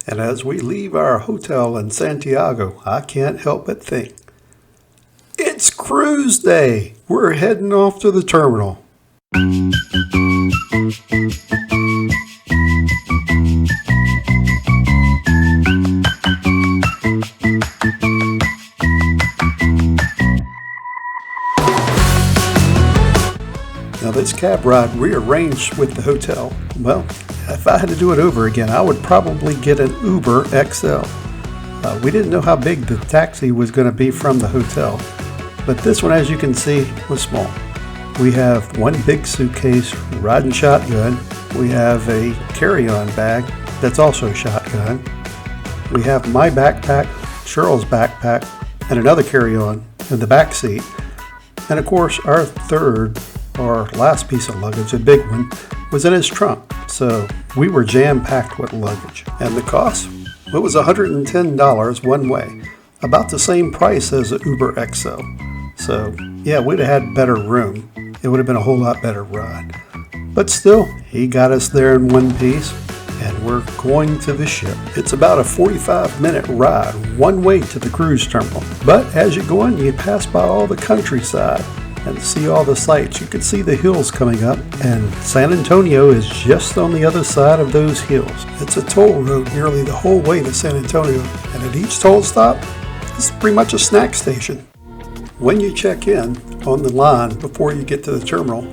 And as we leave our hotel in Santiago, I can't help but think, it's cruise day! We're heading off to the terminal. Now this cab ride rearranged with the hotel. Well, if I had to do it over again, I would probably get an Uber XL. We didn't know how big the taxi was going to be from the hotel, but this one, as you can see, was small. We have one big suitcase, riding shotgun. We have a carry-on bag that's also shotgun. We have my backpack, Cheryl's backpack, and another carry-on in the back seat. And of course, our third or last piece of luggage, a big one, was in his trunk. So we were jam-packed with luggage. And the cost? It was $110 one way, about the same price as the Uber XL. So yeah, we'd have had better room. It would have been a whole lot better ride. But still, he got us there in one piece, and we're going to the ship. It's about a 45-minute ride, one way to the cruise terminal. But as you go in, you pass by all the countryside and see all the sights. You can see the hills coming up, and San Antonio is just on the other side of those hills. It's a toll road nearly the whole way to San Antonio, and at each toll stop, it's pretty much a snack station. When you check in on the line before you get to the terminal,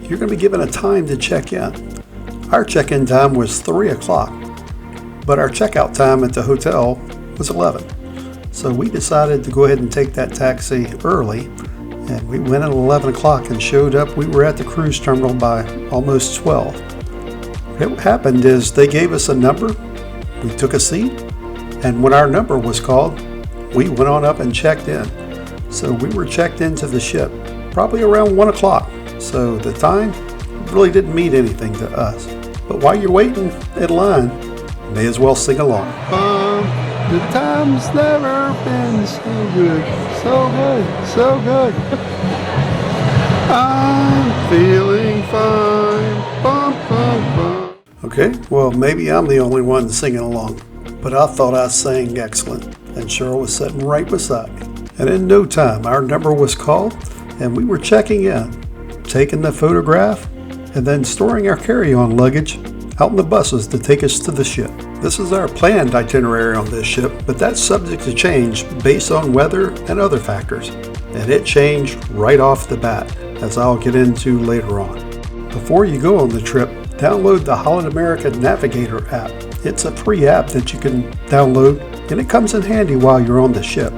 you're going to be given a time to check in. Our check-in time was 3 o'clock, but our checkout time at the hotel was 11. So we decided to go ahead and take that taxi early, and we went at 11 o'clock and showed up. We were at the cruise terminal by almost 12. What happened is they gave us a number, we took a seat, and when our number was called, we went on up and checked in. So we were checked into the ship probably around 1 o'clock. So the time really didn't mean anything to us. But while you're waiting in line, you may as well sing along. The time's never been so good, so good, so good. I'm feeling fine. Bum, bum, bum. Okay, well maybe I'm the only one singing along, but I thought I sang excellent, and Cheryl was sitting right beside me. And in no time, our number was called, and we were checking in, taking the photograph, and then storing our carry-on luggage out in the buses to take us to the ship. This is our planned itinerary on this ship, but that's subject to change based on weather and other factors. And it changed right off the bat, as I'll get into later on. Before you go on the trip, download the Holland America Navigator app. It's a free app that you can download, and it comes in handy while you're on the ship.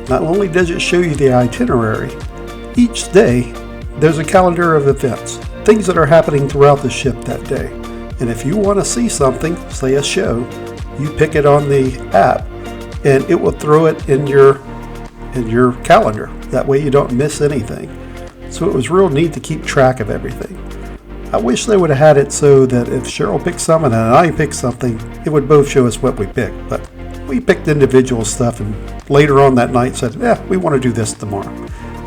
Not only does it show you the itinerary, each day there's a calendar of events, things that are happening throughout the ship that day. And if you want to see something, say a show, you pick it on the app and it will throw it in your calendar. That way you don't miss anything. So it was real neat to keep track of everything. I wish they would have had it so that if Cheryl picked something and I picked something, it would both show us what we picked. But we picked individual stuff and later on that night said, we want to do this tomorrow.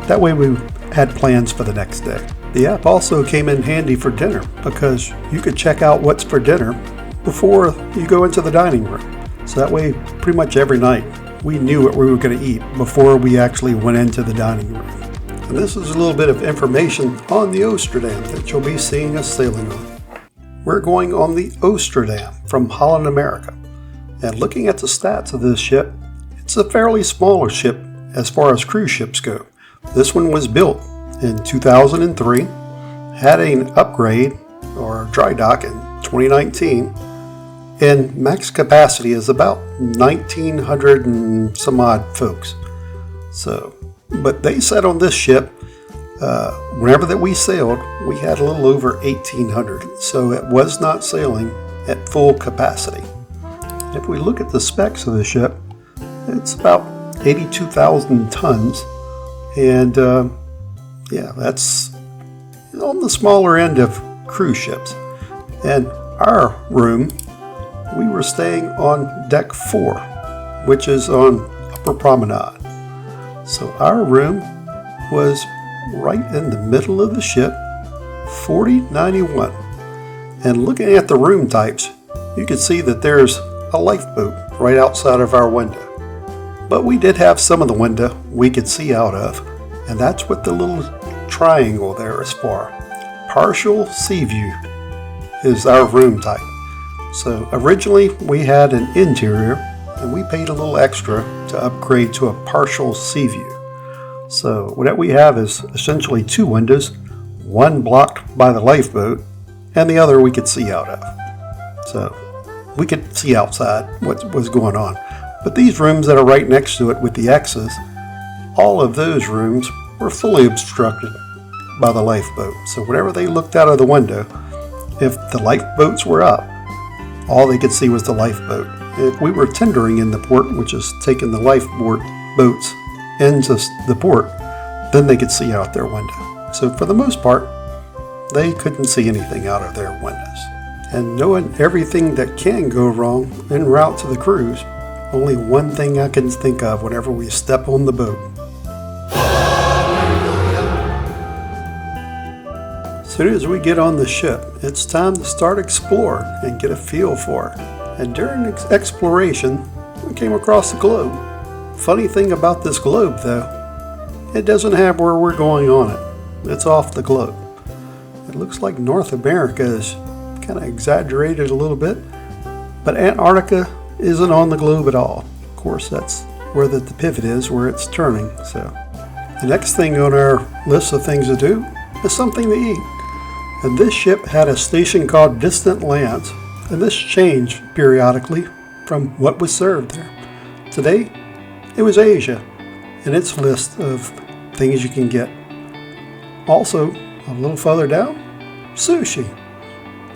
That way we had plans for the next day. The app also came in handy for dinner because you could check out what's for dinner before you go into the dining room. So that way, pretty much every night, we knew what we were going to eat before we actually went into the dining room. And this is a little bit of information on the Oosterdam that you'll be seeing us sailing on. We're going on the Oosterdam from Holland, America. And looking at the stats of this ship, it's a fairly smaller ship as far as cruise ships go. This one was built in 2003, had an upgrade or dry dock in 2019, and max capacity is about 1,900 and some odd folks. So, but they said on this ship, whenever that we sailed, we had a little over 1,800, so it was not sailing at full capacity. If we look at the specs of the ship, it's about 82,000 tons, and that's on the smaller end of cruise ships. And our room, we were staying on deck 4, which is on Upper Promenade. So our room was right in the middle of the ship, 4091. And looking at the room types, you can see that there's a lifeboat right outside of our window. But we did have some of the window we could see out of, and that's what the little triangle there is for. Partial sea view is our room type. So originally we had an interior, and we paid a little extra to upgrade to a partial sea view. So what we have is essentially two windows, one blocked by the lifeboat and the other we could see out of. So we could see outside what was going on. But these rooms that are right next to it with the X's, all of those rooms were fully obstructed by the lifeboat. So whenever they looked out of the window, if the lifeboats were up, all they could see was the lifeboat. If we were tendering in the port, which is taking the lifeboat boats into the port, then they could see out their window. So for the most part, they couldn't see anything out of their windows. And knowing everything that can go wrong en route to the cruise, only one thing I can think of whenever we step on the boat. As soon as we get on the ship, it's time to start exploring and get a feel for it. And during exploration, we came across the globe. Funny thing about this globe though, it doesn't have where we're going on it. It's off the globe. It looks like North America is kind of exaggerated a little bit, but Antarctica isn't on the globe at all. Of course, that's where the pivot is, where it's turning. So the next thing on our list of things to do is something to eat. And this ship had a station called Distant Lands, and this changed periodically from what was served there. Today, it was Asia in its list of things you can get. Also, a little further down, sushi.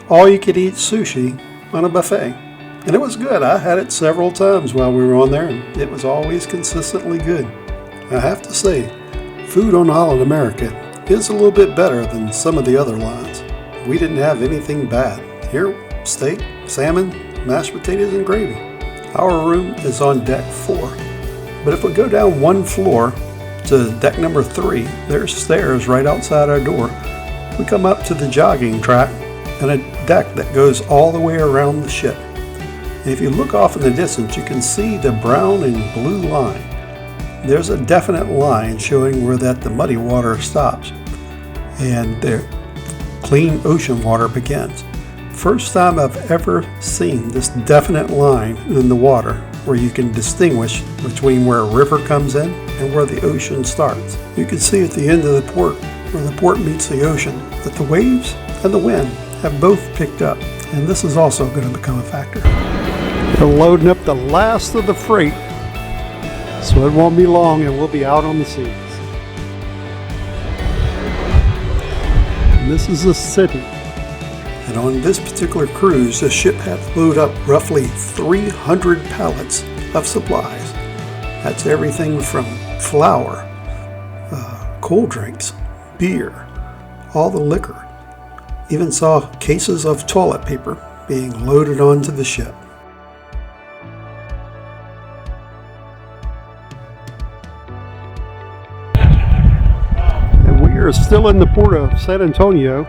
All you could eat sushi on a buffet. And it was good. I had it several times while we were on there, and it was always consistently good. I have to say, food on Holland America is a little bit better than some of the other lines. We didn't have anything bad. Here, steak, salmon, mashed potatoes, and gravy. Our room is on deck 4. But if we go down one floor to deck number 3, there's stairs right outside our door. We come up to the jogging track and a deck that goes all the way around the ship. And if you look off in the distance, you can see the brown and blue line. There's a definite line showing where the muddy water stops and the clean ocean water begins. First time I've ever seen this definite line in the water where you can distinguish between where a river comes in and where the ocean starts. You can see at the end of the port, where the port meets the ocean, that the waves and the wind have both picked up, and this is also going to become a factor. They're loading up the last of the freight, so it won't be long and we'll be out on the seas. And this is the city. And on this particular cruise, the ship had to load up roughly 300 pallets of supplies. That's everything from flour, cold drinks, beer, all the liquor. Even saw cases of toilet paper being loaded onto the ship. And we are still in the port of San Antonio.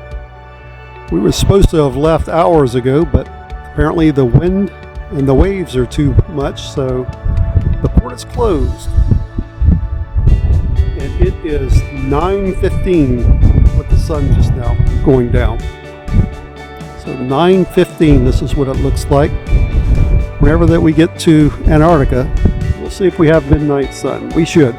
We were supposed to have left hours ago, but apparently the wind and the waves are too much, so the port is closed. And it is 9:15 with the sun just now going down. So 9:15, this is what it looks like. Whenever that we get to Antarctica, we'll see if we have midnight sun. We should.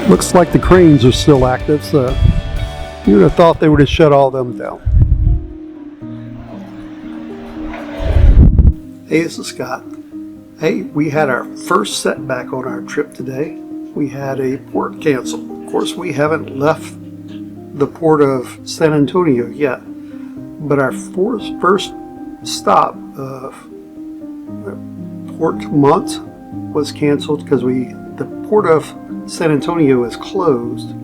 Looks like the cranes are still active, so you would have thought they would have shut all them down. Hey, this is Scott. Hey, we had our first setback on our trip today. We had a port cancel. Of course, we haven't left the port of San Antonio yet, but our first stop of Puerto Montt was canceled because the port of San Antonio is closed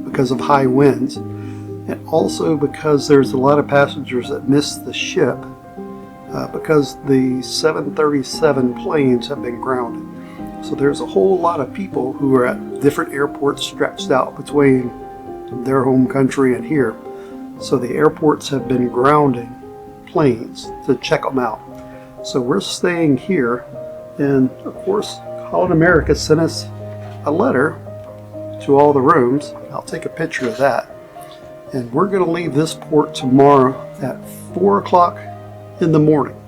because of high winds, and also because there's a lot of passengers that missed the ship because the 737 planes have been grounded. So there's a whole lot of people who are at different airports stretched out between their home country and here. So the airports have been grounding planes to check them out. So we're staying here, and of course Holland America sent us a letter to all the rooms. I'll take a picture of that. And we're going to leave this port tomorrow at 4 o'clock in the morning.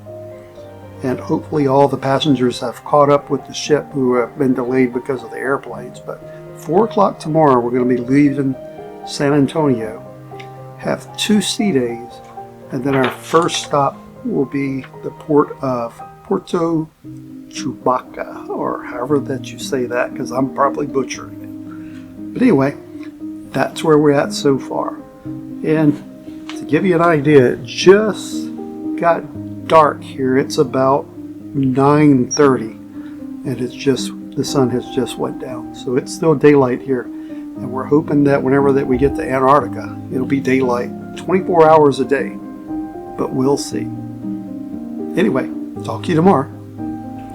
And hopefully all the passengers have caught up with the ship who have been delayed because of the airplanes. But 4 o'clock tomorrow we're going to be leaving San Antonio, have 2 sea days, and then our first stop will be the port of Puerto Chacabuco, or however that you say that, because I'm probably butchering it. But anyway, that's where we're at so far. And to give you an idea, it just got dark here. It's about 9:30, and it's just, the sun has just went down. So it's still daylight here. And we're hoping that whenever that we get to Antarctica, it'll be daylight 24 hours a day. But we'll see. Anyway, talk to you tomorrow.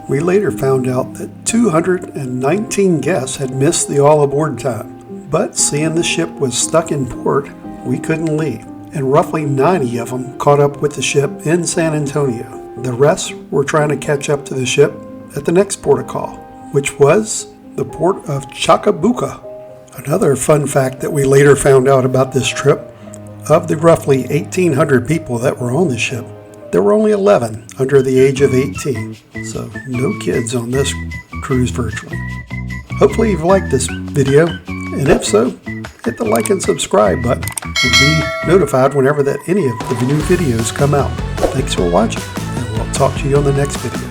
We later found out that 219 guests had missed the all-aboard time. But seeing the ship was stuck in port, we couldn't leave. And roughly 90 of them caught up with the ship in San Antonio. The rest were trying to catch up to the ship at the next port of call, which was the port of Chacabuco. Another fun fact that we later found out about this trip, of the roughly 1,800 people that were on the ship, there were only 11 under the age of 18, so no kids on this cruise virtually. Hopefully you've liked this video, and if so, hit the like and subscribe button to be notified whenever that any of the new videos come out. Thanks for watching, and we'll talk to you on the next video.